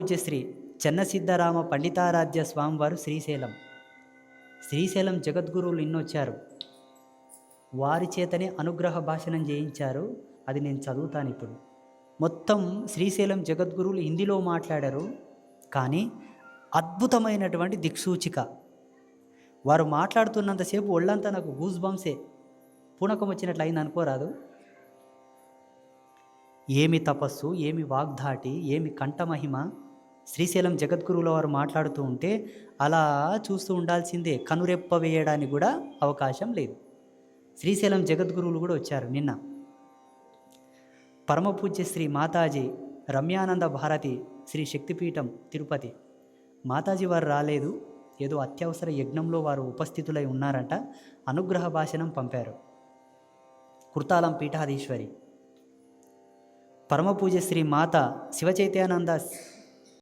పూజ్యశ్రీ చెన్నసిద్ధరామ పండితారాధ్య స్వామివారు శ్రీశైలం జగద్గురువులు ఇన్నొచ్చారు. వారి చేతనే అనుగ్రహ భాషణం చేయించారు. అది నేను చదువుతాను ఇప్పుడు. మొత్తం శ్రీశైలం జగద్గురువులు హిందీలో మాట్లాడారు. కానీ అద్భుతమైనటువంటి దిక్సూచిక. వారు మాట్లాడుతున్నంతసేపు ఒళ్ళంతా నాకు గూస్ బంప్సే, పూనకం వచ్చినట్లు అయింది అనుకోరాదు. ఏమి తపస్సు, ఏమి వాగ్ధాటి, ఏమి కంఠమహిమ. శ్రీశైలం జగద్గురువుల వారు మాట్లాడుతూ ఉంటే అలా చూస్తూ ఉండాల్సిందే, కనురెప్ప వేయడానికి కూడా అవకాశం లేదు. శ్రీశైలం జగద్గురువులు కూడా వచ్చారు నిన్న. పరమపూజ్య శ్రీ మాతాజీ రమ్యానంద భారతి శ్రీ శక్తిపీఠం తిరుపతి మాతాజీ వారు రాలేదు, ఏదో అత్యవసర యజ్ఞంలో వారు ఉపస్థితులై ఉన్నారంట. అనుగ్రహ భాషణం పంపారు. కుర్తాలం పీఠాధీశ్వరి పరమపూజ్య శ్రీ మాత శివచైతన్యానంద